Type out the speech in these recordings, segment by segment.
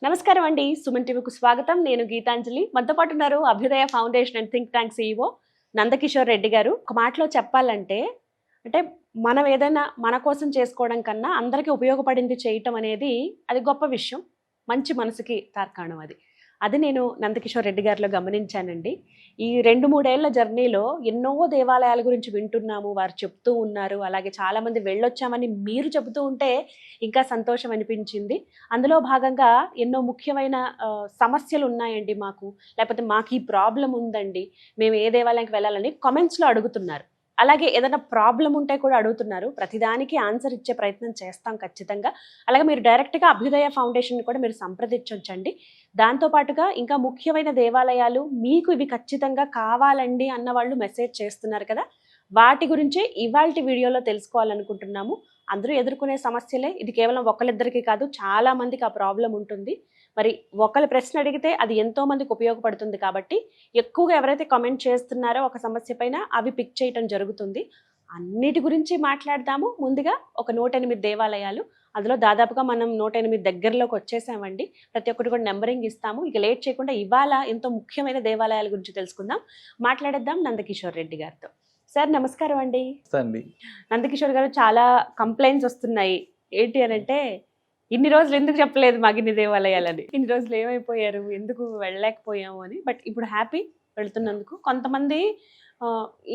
నమస్కారం అండి. సుమన్ టీవీకు స్వాగతం. నేను గీతాంజలి. మనతో పాటు ఉన్నారు అభ్యుదయ foundation and think tank CEO Nandakishore Reddy గారు. ఒక మాటలో చెప్పాలంటే అంటే మనం ఏదైనా మన కోసం చేసుకోవడం కన్నా అందరికీ ఉపయోగపడింది చేయటం అనేది అది గొప్ప విషయం. మంచి మనసుకి తార్కాణం అది. అది నేను నందకిషోర్ రెడ్డి గారిలో గమనించానండి. ఈ 2-3 ఏళ్ల జర్నీలో ఎన్నో దేవాలయాల గురించి వింటున్నాము. వారు చెప్తూ ఉన్నారు. అలాగే చాలామంది వెళ్ళొచ్చామని మీరు చెబుతూ ఉంటే ఇంకా సంతోషం అనిపించింది. అందులో భాగంగా ఎన్నో ముఖ్యమైన సమస్యలు ఉన్నాయండి మాకు. లేకపోతే మాకు ఈ ప్రాబ్లం ఉందండి. మేము ఏ దేవాలయానికి వెళ్ళాలని కామెంట్స్లో అడుగుతున్నారు. అలాగే ఏదైనా ప్రాబ్లం ఉంటే కూడా అడుగుతున్నారు. ప్రతిదానికి ఆన్సర్ ఇచ్చే ప్రయత్నం చేస్తాం ఖచ్చితంగా. అలాగే మీరు డైరెక్ట్గా అభ్యుదయ ఫౌండేషన్ కూడా మీరు సంప్రదించొచ్చండి. దాంతోపాటుగా ఇంకా ముఖ్యమైన దేవాలయాలు మీకు ఇవి ఖచ్చితంగా కావాలండి అన్న వాళ్ళు మెసేజ్ చేస్తున్నారు కదా, వాటి గురించి ఇవాల్టి వీడియోలో తెలుసుకోవాలనుకుంటున్నాము. అందరూ ఎదుర్కొనే సమస్యలే. ఇది కేవలం ఒకళ్ళిద్దరికి కాదు, చాలా మందికి ఆ ప్రాబ్లం ఉంటుంది. మరి ఒకళ్ళు ప్రశ్న అడిగితే అది ఎంతో మందికి ఉపయోగపడుతుంది కాబట్టి ఎక్కువగా ఎవరైతే కామెంట్ చేస్తున్నారో ఒక సమస్య పైన అవి పిక్ చేయటం జరుగుతుంది. అన్నిటి గురించి మాట్లాడదాము. ముందుగా ఒక 108 దేవాలయాలు, అందులో దాదాపుగా మనం 108 దగ్గరలోకి వచ్చేసామండి. ప్రతి ఒక్కటి కూడా నెంబరింగ్ ఇస్తాము. ఇక లేట్ చేయకుండా ఇవాళ ఎంతో ముఖ్యమైన దేవాలయాల గురించి తెలుసుకుందాం. మాట్లాడేద్దాం నందకిషోర్ రెడ్డి గారితో. సార్ నమస్కారం అండి. నందకిషోర్ గారు, చాలా కంప్లైంట్స్ వస్తున్నాయి. ఏంటి అని అంటే, ఇన్ని రోజులు ఎందుకు చెప్పలేదు మాకు ఇన్ని దేవాలయాలని, ఇన్ని రోజులు ఏమైపోయారు, ఎందుకు వెళ్ళలేకపోయాము అని. బట్ ఇప్పుడు హ్యాపీ వెళ్తున్నందుకు. కొంతమంది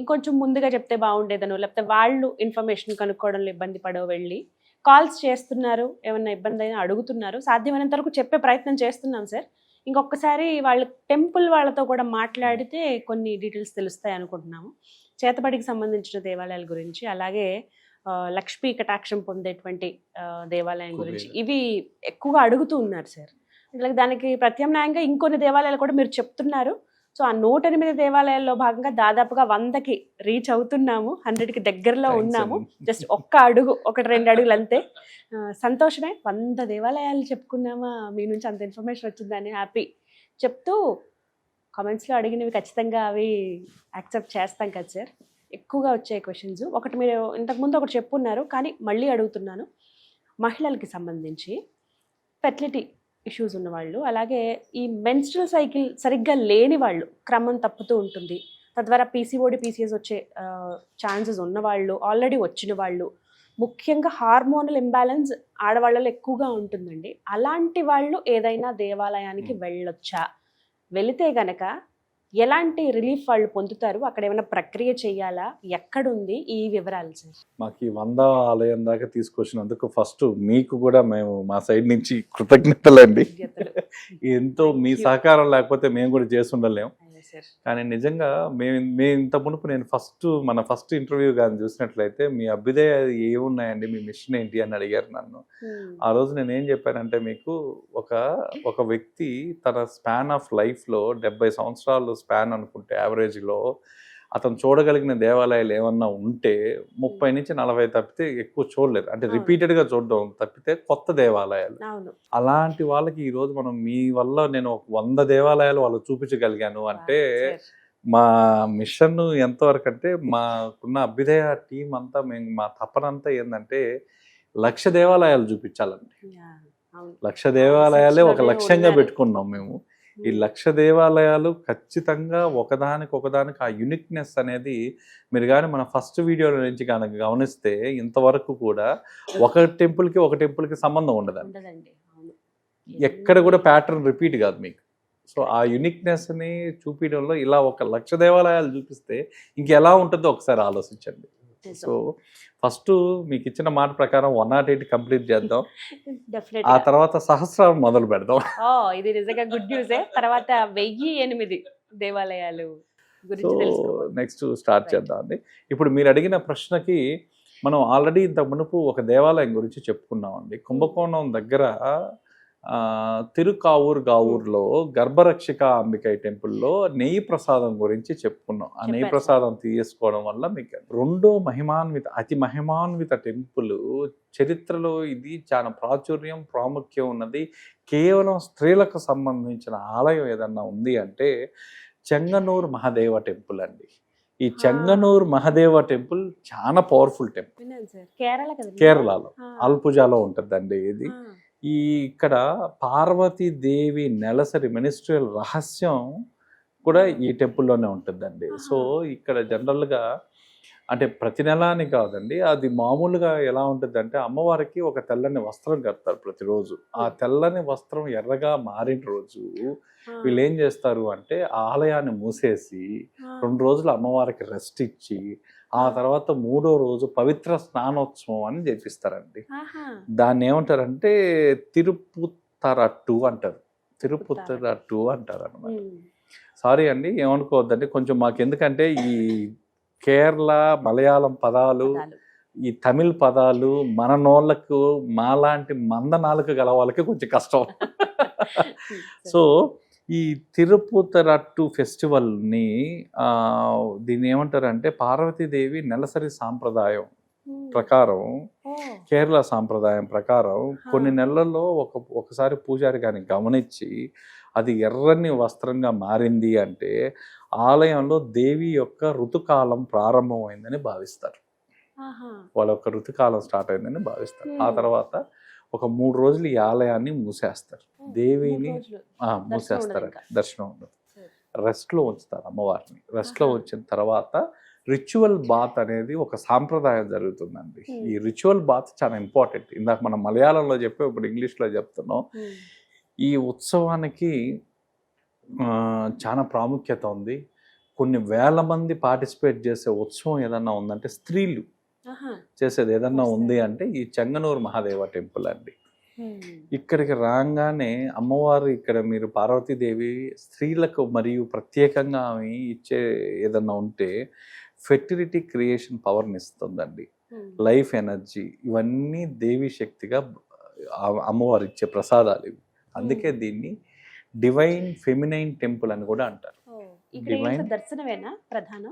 ఇంకొంచెం ముందుగా చెప్తే బాగుండేదనో, లేకపోతే వాళ్ళు ఇన్ఫర్మేషన్ కనుక్కోవడంలో ఇబ్బంది పడో వెళ్ళి కాల్స్ చేస్తున్నారు, ఏమన్నా ఇబ్బంది అయినా అడుగుతున్నారు. సాధ్యమైనంత వరకు చెప్పే ప్రయత్నం చేస్తున్నాం సార్. ఇంకొకసారి వాళ్ళు టెంపుల్ వాళ్ళతో కూడా మాట్లాడితే కొన్ని డీటెయిల్స్ తెలుస్తాయి అనుకుంటున్నాము. చేతబడికి సంబంధించిన దేవాలయాల గురించి, అలాగే లక్ష్మీ కటాక్షం పొందేటువంటి దేవాలయం గురించి ఇవి ఎక్కువగా అడుగుతూ ఉన్నారు సార్. అలాగే దానికి ప్రత్యామ్నాయంగా ఇంకొన్ని దేవాలయాలు కూడా మీరు చెప్తున్నారు. సో ఆ 108 దేవాలయాల్లో భాగంగా దాదాపుగా 100కి రీచ్ అవుతున్నాము. 100కి దగ్గరలో ఉన్నాము. జస్ట్ ఒక్క అడుగు, 1-2 అడుగులు అంతే. సంతోషమే. 100 దేవాలయాలు చెప్పుకున్నామా, మీ నుంచి అంత ఇన్ఫర్మేషన్ వచ్చిందని హ్యాపీ. చెప్తూ కామెంట్స్లో అడిగినవి ఖచ్చితంగా అవి యాక్సెప్ట్ చేస్తాం కదా సార్. ఎక్కువగా వచ్చే క్వశ్చన్స్, ఒకటి మీరు ఇంతకుముందు ఒకటి చెప్పున్నారు కానీ మళ్ళీ అడుగుతున్నాను. మహిళలకి సంబంధించి ఫెర్టిలిటీ ఇష్యూస్ ఉన్నవాళ్ళు, అలాగే ఈ మెన్స్ట్రల్ సైకిల్ సరిగ్గా లేని వాళ్ళు, క్రమం తప్పుతూ ఉంటుంది, తద్వారా పీసీఓడి పీసీఎస్ వచ్చే ఛాన్సెస్ ఉన్నవాళ్ళు, ఆల్రెడీ వచ్చిన వాళ్ళు, ముఖ్యంగా హార్మోనల్ ఇంబ్యాలెన్స్ ఆడవాళ్ళలో ఎక్కువగా ఉంటుందండి. అలాంటి వాళ్ళు ఏదైనా దేవాలయానికి వెళ్ళొచ్చా? వెళితే గనక ఎలాంటి రిలీఫ్ వాళ్ళు పొందుతారు? అక్కడ ఏమైనా ప్రక్రియ చేయాలా? ఎక్కడుంది ఈ వివరాలు సార్? మాకు ఈ 100 ఆలయం దాకా తీసుకొచ్చినందుకు ఫస్ట్ మీకు కూడా మేము మా సైడ్ నుంచి కృతజ్ఞతలండి. ఎంతో మీ సహకారం లేకపోతే మేము కూడా చేసి ఉండలేము. కానీ నిజంగా మేము ఇంత మునుపు నేను మన ఫస్ట్ ఇంటర్వ్యూ కానీ చూసినట్లయితే మీ అభ్యుదయ ఏమున్నాయండి, మీ మిషన్ ఏంటి అని అడిగారు నన్ను. ఆ రోజు నేను ఏం చెప్పానంటే, మీకు ఒక వ్యక్తి తన స్పాన్ ఆఫ్ లైఫ్లో 70 సంవత్సరాలు స్పాన్ అనుకుంటే యావరేజ్లో అతను చూడగలిగిన దేవాలయాలు ఏమన్నా ఉంటే 30 నుంచి 40 తప్పితే ఎక్కువ చూడలేదు. అంటే రిపీటెడ్గా చూడడం తప్పితే కొత్త దేవాలయాలు. అలాంటి వాళ్ళకి ఈరోజు మనం మీ వల్ల నేను 100 దేవాలయాలు వాళ్ళు చూపించగలిగాను అంటే మా మిషన్ ఎంతవరకు అంటే, మాకున్న అభ్యుదయ టీం అంతా మా తపనంతా ఏంటంటే 1,00,000 దేవాలయాలు చూపించాలండి. 1,00,000 దేవాలయాలే ఒక లక్ష్యంగా పెట్టుకున్నాం మేము. ఈ 1,00,000 దేవాలయాలు ఖచ్చితంగా ఒకదానికి ఆ యునిక్నెస్ అనేది, మీరు కానీ మన ఫస్ట్ వీడియోల నుంచి కనుక గమనిస్తే ఇంతవరకు కూడా ఒక టెంపుల్కి సంబంధం ఉండదండి. ఎక్కడ కూడా ప్యాటర్న్ రిపీట్ కాదు మీకు. సో ఆ యునిక్నెస్ని చూపించడంలో ఇలా 1,00,000 దేవాలయాలు చూపిస్తే ఇంకెలా ఉంటుందో ఒకసారి ఆలోచించండి. సో ఫస్ట్ మీకు ఇచ్చిన మాట ప్రకారం 108 కంప్లీట్ చేద్దాం. ఆ తర్వాత సహస్రం మొదలు పెడదాం. ఇది నిజంగా గుడ్ న్యూస్. తర్వాత 1008 దేవాలయాలు గురించి నెక్స్ట్ స్టార్ట్ చేద్దాం అండి. ఇప్పుడు మీరు అడిగిన ప్రశ్నకి మనం ఆల్రెడీ ఇంత మునుపు ఒక దేవాలయం గురించి చెప్పుకున్నామండి. కుంభకోణం దగ్గర తిరుకావూరులో గర్భరక్షిక అంబికై టెంపుల్లో నెయ్యి ప్రసాదం గురించి చెప్పుకున్నాం. ఆ నెయ్యి ప్రసాదం తీసుకోవడం వల్ల మీకు అతి మహిమాన్విత టెంపుల్ చరిత్రలో ఇది చాలా ప్రాముఖ్యం ఉన్నది. కేవలం స్త్రీలకు సంబంధించిన ఆలయం ఏదన్నా ఉంది అంటే చెంగనూరు మహాదేవ టెంపుల్ అండి. ఈ చెంగనూరు మహాదేవ టెంపుల్ చాలా పవర్ఫుల్ టెంపుల్. కేరళలో అల్పుజాలో ఉంటుందండి. ఇది ఈ ఇక్కడ పార్వతీదేవి నెలసరి మినిస్ట్రియల్ రహస్యం కూడా ఈ టెంపుల్లోనే ఉంటుందండి. సో ఇక్కడ జనరల్గా అంటే ప్రతి నెల అని కాదండి, అది మామూలుగా ఎలా ఉంటుందంటే అమ్మవారికి ఒక తెల్లని వస్త్రం కడతారు ప్రతిరోజు. ఆ తెల్లని వస్త్రం ఎర్రగా మారిన రోజు వీళ్ళు ఏం చేస్తారు అంటే ఆలయాన్ని మూసేసి 2 రోజులు అమ్మవారికి రెస్ట్ ఇచ్చి ఆ తర్వాత 3వ రోజు పవిత్ర స్నానోత్సవం అని చేపిస్తారండి. దాన్ని ఏమంటారంటే తిరుపుత్తరట్టు అంటారు. తిరుపుత్తరట్టు అంటారు అనమాట. సారీ అండి, ఏమనుకోవద్దండి, కొంచెం మాకు ఎందుకంటే ఈ కేరళ మలయాళం పదాలు, ఈ తమిళ్ పదాలు మన నోళ్ళకు మాలాంటి మంద నాలుక గల వాళ్ళకి కొంచెం కష్టం. సో ఈ తిరుపుతరట్టు ఫెస్టివల్ని దీన్ని ఏమంటారంటే పార్వతీదేవి నెలసరి సాంప్రదాయం ప్రకారం, కేరళ సాంప్రదాయం ప్రకారం కొన్ని నెలల్లో ఒకసారి పూజారి గారిని గమనించి అది ఎర్రని వస్త్రంగా మారింది అంటే ఆలయంలో దేవి యొక్క ఋతుకాలం ప్రారంభమైందని భావిస్తారు. వాళ్ళ యొక్క ఋతుకాలం స్టార్ట్ అయిందని భావిస్తారు. ఆ తర్వాత ఒక 3 రోజులు ఈ ఆలయాన్ని మూసేస్తారు. దేవిని మూసేస్తారండి, దర్శనం ఉండదు. రెస్ట్లో ఉంచుతారు అమ్మవారిని. రెస్ట్లో వచ్చిన తర్వాత రిచువల్ బాత్ అనేది ఒక సాంప్రదాయం జరుగుతుందండి. ఈ రిచువల్ బాత్ చాలా ఇంపార్టెంట్. ఇందాక మనం మలయాళంలో చెప్పే ఇప్పుడు ఇంగ్లీష్లో చెప్తున్నాం. ఈ ఉత్సవానికి చాలా ప్రాముఖ్యత ఉంది. కొన్ని వేల మంది పార్టిసిపేట్ చేసే ఉత్సవం ఏదన్నా ఉందంటే, స్త్రీలు చేసేది ఏదన్నా ఉంది అంటే ఈ చెంగనూరు మహాదేవ టెంపుల్ అండి. ఇక్కడికి రాగానే అమ్మవారు, ఇక్కడ మీరు పార్వతీదేవి స్త్రీలకు మరియు ప్రత్యేకంగా ఆమె ఇచ్చే ఏదన్నా ఉంటే ఫెర్టిలిటీ క్రియేషన్ పవర్ని ఇస్తుందండి. లైఫ్ ఎనర్జీ, ఇవన్నీ దేవి శక్తిగా అమ్మవారు ఇచ్చే ప్రసాదాలు ఇవి. అందుకే దీన్ని డివైన్ ఫెమినైన్ టెంపుల్ అని కూడా అంటారు. డివైన్ దర్శనమేనా ప్రధానం?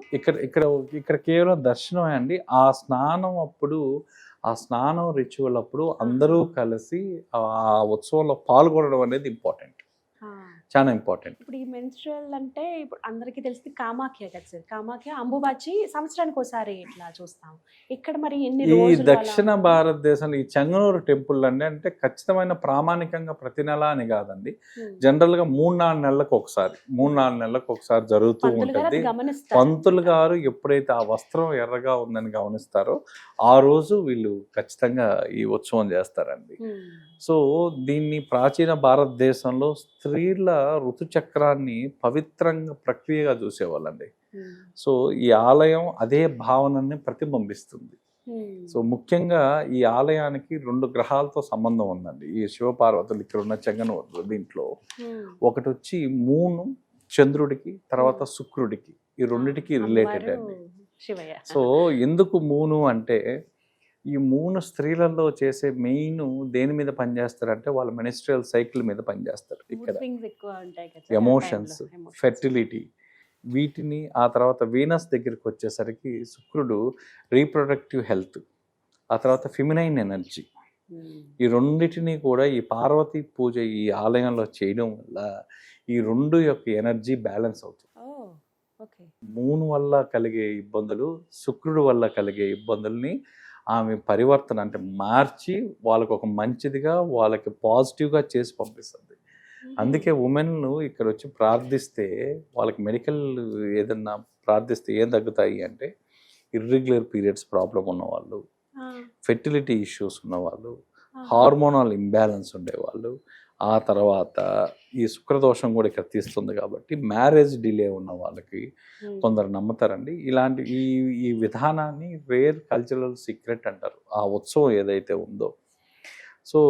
ఇక్కడ కేవలం దర్శనమే అండి. ఆ స్నానం అప్పుడు, ఆ స్నానం రిచువల్ అప్పుడు అందరూ కలిసి ఆ ఉత్సవంలో పాల్గొనడం అనేది ఇంపార్టెంట్, చాలా ఇంపార్టెంట్. ఇప్పుడు ఈ మెన్స్ట్రువల్ అంటే ఇప్పుడు అందరికీ తెలిసింది కామాఖ్య కదా సార్. కామాఖ్య అంబుబాచి సంవత్సరానికి ఒకసారి ఇట్లా చూస్తాం. ఇక్కడ మరి ఎన్ని ఈ రోజులు దక్షిణ భారతదేశంలో ఈ చెంగనూరు టెంపుల్ అంటే ఖచ్చితమైన ప్రామాణికంగా ప్రతి నెల అని కాదండి, జనరల్ గా 3-4 నెలలకు ఒకసారి, 3-4 నెలలకు ఒకసారి జరుగుతూ ఉంటుంది. పంతులు గారు ఎప్పుడైతే ఆ వస్త్రం ఎర్రగా ఉందని గమనిస్తారో ఆ రోజు వీళ్ళు ఖచ్చితంగా ఈ ఉత్సవం చేస్తారండి. సో దీన్ని ప్రాచీన భారతదేశంలో స్త్రీల ఋతుచక్రాన్ని పవిత్రంగా ప్రక్రియగా చూసేవాళ్ళండి. సో ఈ ఆలయం అదే భావనని ప్రతిబింబిస్తుంది. సో ముఖ్యంగా ఈ ఆలయానికి 2 గ్రహాలతో సంబంధం ఉందండి. ఈ శివపార్వతులు ఇక్కడ ఉన్న చెంగనూరు దీంట్లో ఒకటి వచ్చి మూను చంద్రుడికి, తర్వాత శుక్రుడికి, ఈ రెండిటికి రిలేటెడ్ అండి. సో ఎందుకు మూను అంటే, ఈ 3 స్త్రీలలో చేసే మెయిన్ దేని మీద పనిచేస్తారంటే వాళ్ళ మెనిస్ట్రియల్ సైకిల్ మీద పనిచేస్తారు. ఇక్కడ ఎమోషన్స్, ఫెర్టిలిటీ, వీటిని. ఆ తర్వాత వీనస్ దగ్గరికి వచ్చేసరికి శుక్రుడు రీప్రొడక్టివ్ హెల్త్, ఆ తర్వాత ఫెమినైన్ ఎనర్జీ. ఈ రెండింటినీ కూడా ఈ పార్వతీ పూజ ఈ ఆలయంలో చేయడం వల్ల ఈ 2 యొక్క ఎనర్జీ బ్యాలెన్స్ అవుతుంది. మూన్ వల్ల కలిగే ఇబ్బందులు, శుక్రుడు వల్ల కలిగే ఇబ్బందుల్ని ఆమె పరివర్తన అంటే మార్చి వాళ్ళకు ఒక మంచిదిగా, వాళ్ళకి పాజిటివ్గా చేసి పంపిస్తుంది. అందుకే ఉమెన్ను ఇక్కడ వచ్చి ప్రార్థిస్తే, వాళ్ళకి మెడికల్ ఏదన్నా ప్రార్థిస్తే ఏం తగ్గుతాయి అంటే ఇర్రెగ్యులర్ పీరియడ్స్ ప్రాబ్లం ఉన్నవాళ్ళు, ఫెర్టిలిటీ ఇష్యూస్ ఉన్నవాళ్ళు, హార్మోనల్ ఇంబ్యాలెన్స్ ఉండేవాళ్ళు, ఆ తర్వాత ఈ శుక్రదోషం కూడా ఇక్కడ తీస్తుంది కాబట్టి మ్యారేజ్ డిలే ఉన్న వాళ్ళకి కొందరు నమ్ముతారండి. ఇలాంటి ఈ విధానాన్ని రేర్ కల్చరల్ సీక్రెట్ అంటారు, ఆ ఉత్సవం ఏదైతే ఉందో. సో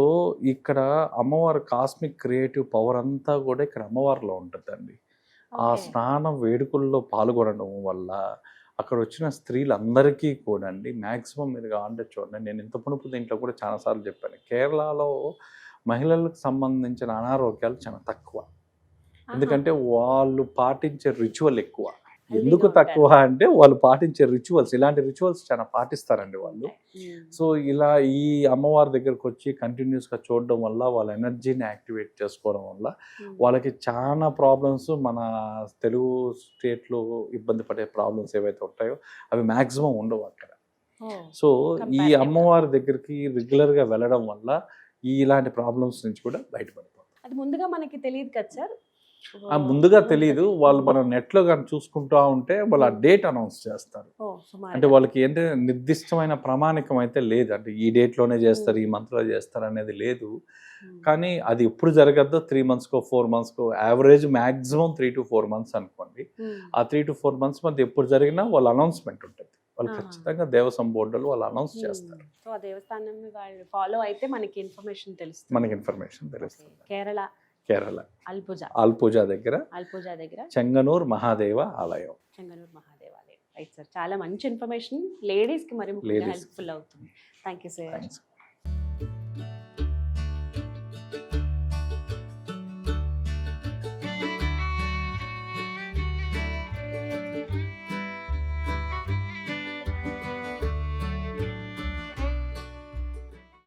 ఇక్కడ అమ్మవారు కాస్మిక్ క్రియేటివ్ పవర్ అంతా కూడా ఇక్కడ అమ్మవారిలో ఉంటుందండి. ఆ స్నానం వేడుకల్లో పాల్గొనడం వల్ల అక్కడ వచ్చిన స్త్రీలందరికీ కూడా అండి మ్యాక్సిమం మీరు కావాలంటే చూడండి, నేను ఇంత పునుపు దీంట్లో కూడా చాలాసార్లు చెప్పాను, కేరళలో మహిళలకు సంబంధించిన అనారోగ్యాలు చాలా తక్కువ. ఎందుకంటే వాళ్ళు పాటించే రిచువల్ ఎక్కువ. ఎందుకు తక్కువ అంటే వాళ్ళు పాటించే రిచువల్స్, ఇలాంటి రిచువల్స్ చాలా పాటిస్తారండి వాళ్ళు. సో ఇలా ఈ అమ్మవారి దగ్గరకు వచ్చి కంటిన్యూస్గా చూడడం వల్ల వాళ్ళ ఎనర్జీని యాక్టివేట్ చేసుకోవడం వల్ల వాళ్ళకి చాలా ప్రాబ్లమ్స్, మన తెలుగు స్టేట్లో ఇబ్బంది పడే ప్రాబ్లమ్స్ ఏవైతే ఉంటాయో అవి మ్యాక్సిమం ఉండవు అక్కడ. సో ఈ అమ్మవారి దగ్గరికి రెగ్యులర్గా వెళ్ళడం వల్ల ఇలాంటి ప్రాబ్లమ్స్ నుంచి కూడా బయటపడిపోతాం. అది ముందుగా మనకి తెలియదు కదా సార్. ముందుగా తెలియదు, వాళ్ళు మనం నెట్లో కానీ చూసుకుంటా ఉంటే వాళ్ళు ఆ డేట్ అనౌన్స్ చేస్తారు. అంటే వాళ్ళకి ఏంటంటే నిర్దిష్టమైన ప్రామాణికం అయితే లేదు, అంటే ఈ డేట్లోనే చేస్తారు, ఈ మంత్లో చేస్తారు అనేది లేదు. కానీ అది ఎప్పుడు జరగద్దో 3 monthsకో 4 monthsకో, యావరేజ్ మ్యాక్సిమం 3 to 4 months అనుకోండి. ఆ 3 to 4 months మధ్య ఎప్పుడు జరిగినా వాళ్ళ అనౌన్స్మెంట్ ఉంటుంది. వాళ్ళు ఖచ్చితంగా దేవస్వం బోర్డులో వాళ్ళు అనౌన్స్ చేస్తారు. సో ఆ దేవస్థానం వాళ్ళు ఫాలో అయితే మనకి ఇన్ఫర్మేషన్ తెలుస్తుంది. కేరళ అల్పుజా దగ్గర చెంగనూర్ మహాదేవ ఆలయం. రైట్ సార్, చాలా మంచి ఇన్ఫర్మేషన్ లేడీస్ కి మరి హెల్ప్ఫుల్ అవుతుంది. Thank you sir.